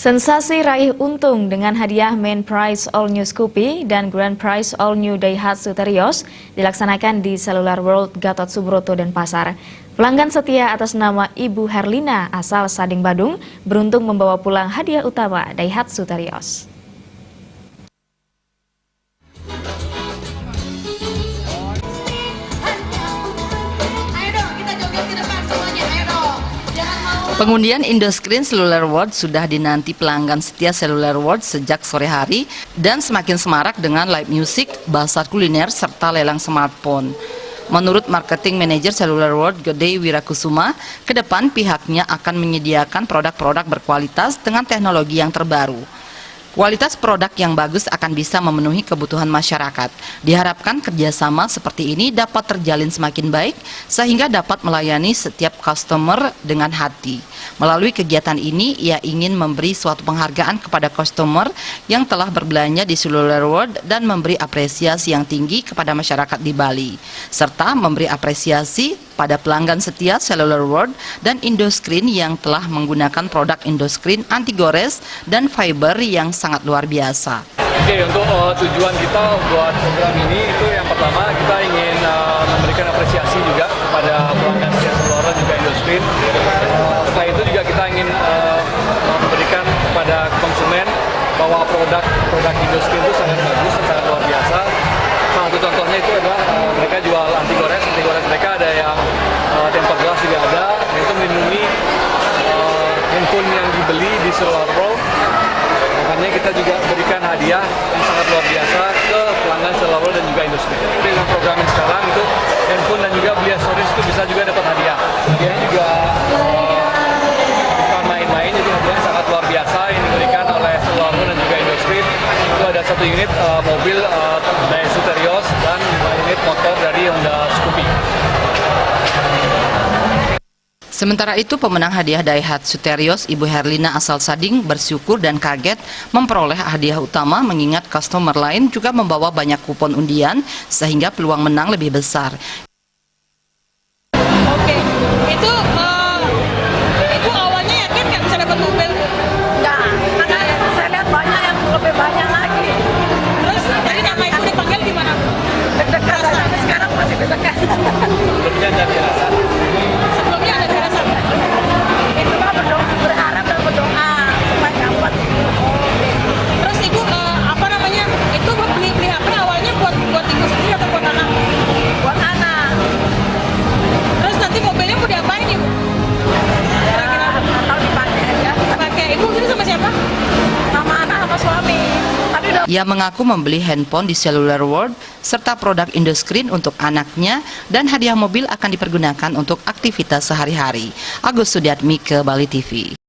Sensasi raih untung dengan hadiah Main Prize All New Scoopy dan Grand Prize All New Daihatsu Terios dilaksanakan di Cellular World Gatot Subroto Denpasar. Pelanggan setia atas nama Ibu Herlina asal Sading Badung beruntung membawa pulang hadiah utama Daihatsu Terios. Pengundian Indoscreen Cellular World sudah dinanti pelanggan setia Cellular World sejak sore hari dan semakin semarak dengan live music, bazar kuliner, serta lelang smartphone. Menurut Marketing Manager Cellular World Gede Wirakusuma, ke depan pihaknya akan menyediakan produk-produk berkualitas dengan teknologi yang terbaru. Kualitas produk yang bagus akan bisa memenuhi kebutuhan masyarakat. Diharapkan kerjasama seperti ini dapat terjalin semakin baik sehingga dapat melayani setiap customer dengan hati. Melalui kegiatan ini, ia ingin memberi suatu penghargaan kepada customer yang telah berbelanja di Cellular World dan memberi apresiasi yang tinggi kepada masyarakat di Bali, serta memberi apresiasi pada pelanggan setia Cellular World dan Indoscreen yang telah menggunakan produk Indoscreen anti gores dan fiber yang sangat luar biasa. Oke, untuk tujuan kita buat program ini itu yang pertama kita ingin memberikan apresiasi juga kepada pelanggan setia Cellular World juga Indoscreen. Setelah itu juga kita ingin memberikan kepada konsumen bahwa produk Indoscreen itu sangat bagus dan sangat luar biasa. Salah satu contohnya itu adalah mereka jual anti gores mereka ada yang tempered glass juga ada, itu melindungi handphone yang dibeli di Cellular World. Makanya kita juga berikan hadiah yang sangat luar biasa ke pelanggan Cellular World dan juga Indoscreen. Dengan program yang sekarang itu handphone dan juga beli aksesoris itu bisa juga dapat hadiah. Hadiahnya juga bukan main-main, jadi hadiah sangat luar biasa yang diberikan oleh Cellular World dan juga Indoscreen. Itu ada 1 unit mobil Daihatsu Terios dan 5 unit motor dari Honda Scoopy. Sementara itu, pemenang hadiah Daihatsu Terios, Ibu Herlina asal Sading, bersyukur dan kaget memperoleh hadiah utama mengingat customer lain juga membawa banyak kupon undian sehingga peluang menang lebih besar. Oke, itu awalnya yakin nggak bisa dapat mobil? Enggak, makanya saya lihat banyak yang lebih banyak lagi. Terus dari nama itu dipanggil gimana? Deg-degan, sampai sekarang masih deg-degan. Sebelumnya jadi Sebelumnya ada firasat. Itu mah berharap dan berdoa supaya dapat. Terus ibu apa namanya? Itu buat beli HP awalnya buat ibu sendiri atau buat anak? Buat anak. Terus nanti mobilnya mau diapain ibu? Kira-kira Atau dipakai aja. pakai ibu ini sama siapa? Sama anak sama suami. Tapi udah Ia mengaku membeli handphone di Cellular World serta produk Indoscreen untuk anaknya dan hadiah mobil akan dipergunakan untuk aktivitas sehari-hari. Agus Sudiatmike, Bali TV.